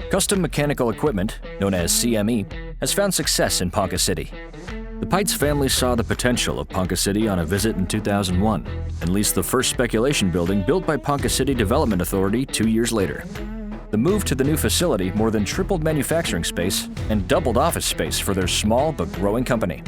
Custom mechanical equipment, known as CME, has found success in Ponca City. The Pites family saw the potential of Ponca City on a visit in 2001 and leased the first speculation building built by Ponca City Development Authority 2 years later. The move to the new facility more than tripled manufacturing space and doubled office space for their small but growing company.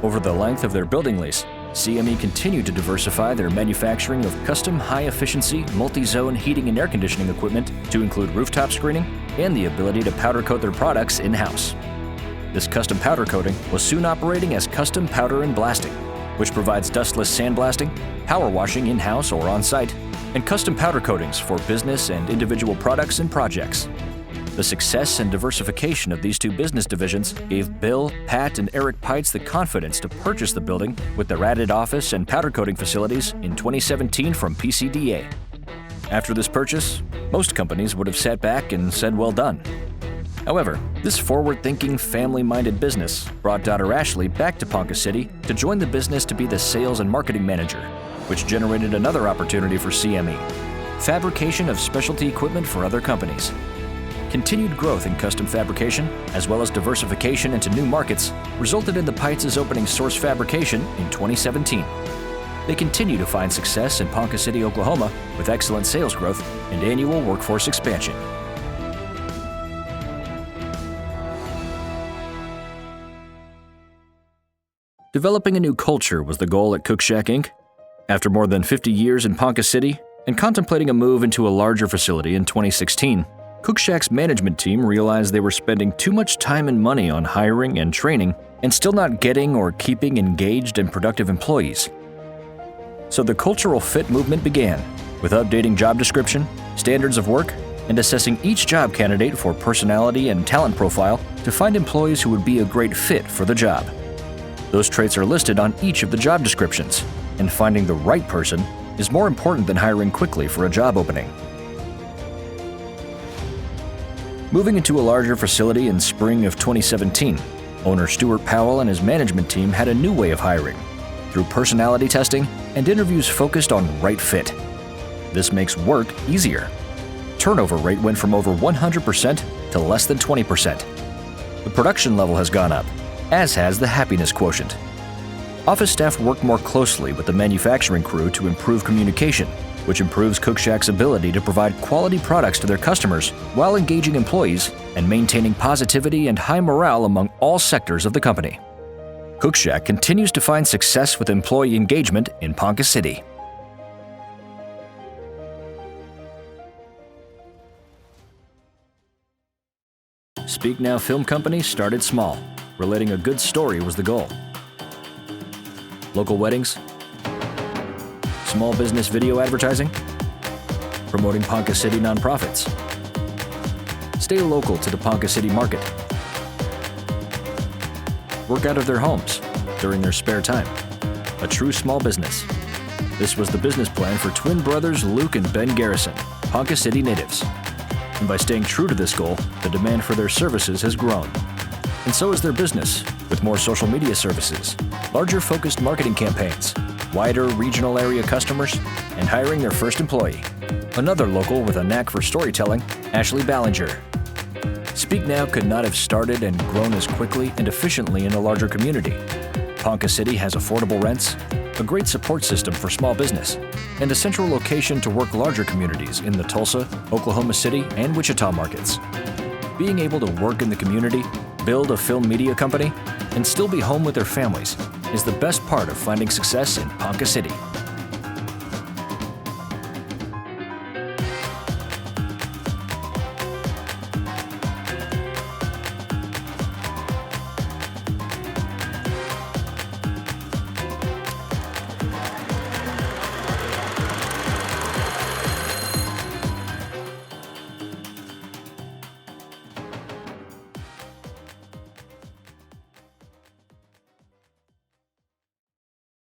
Over the length of their building lease, CME continued to diversify their manufacturing of custom high-efficiency multi-zone heating and air conditioning equipment to include rooftop screening and the ability to powder coat their products in-house. This custom powder coating was soon operating as Custom Powder and Blasting, which provides dustless sandblasting, power washing in-house or on-site, and custom powder coatings for business and individual products and projects. The success and diversification of these two business divisions gave Bill, Pat, and Eric Pites the confidence to purchase the building with their added office and powder coating facilities in 2017 from PCDA. After this purchase, most companies would have sat back and said, "Well done." However, this forward-thinking, family-minded business brought daughter Ashley back to Ponca City to join the business to be the sales and marketing manager, which generated another opportunity for CME: fabrication of specialty equipment for other companies. Continued growth in custom fabrication, as well as diversification into new markets, resulted in the Pites' opening Source Fabrication in 2017. They continue to find success in Ponca City, Oklahoma, with excellent sales growth and annual workforce expansion. Developing a new culture was the goal at Cook Shack Inc. After more than 50 years in Ponca City and contemplating a move into a larger facility in 2016, Cook Shack's management team realized they were spending too much time and money on hiring and training and still not getting or keeping engaged and productive employees. So the cultural fit movement began, with updating job description, standards of work, and assessing each job candidate for personality and talent profile to find employees who would be a great fit for the job. Those traits are listed on each of the job descriptions, and finding the right person is more important than hiring quickly for a job opening. Moving into a larger facility in spring of 2017, owner Stuart Powell and his management team had a new way of hiring, through personality testing and interviews focused on right fit. This makes work easier. Turnover rate went from over 100% to less than 20%. The production level has gone up, as has the happiness quotient. Office staff work more closely with the manufacturing crew to improve communication, which improves Cook Shack's ability to provide quality products to their customers while engaging employees and maintaining positivity and high morale among all sectors of the company. Cook Shack continues to find success with employee engagement in Ponca City. Speak Now Film Company started small. Relating a good story was the goal. Local weddings, small business video advertising, promoting Ponca City nonprofits. Stay local to the Ponca City market. Work out of their homes during their spare time. A true small business. This was the business plan for twin brothers Luke and Ben Garrison, Ponca City natives. And by staying true to this goal, the demand for their services has grown. And so has their business, with more social media services, larger focused marketing campaigns, wider regional area customers, and hiring their first employee. Another local with a knack for storytelling, Ashley Ballinger. Speak Now could not have started and grown as quickly and efficiently in a larger community. Ponca City has affordable rents, a great support system for small business, and a central location to work larger communities in the Tulsa, Oklahoma City, and Wichita markets. Being able to work in the community, build a film media company, and still be home with their families is the best part of finding success in Ponca City.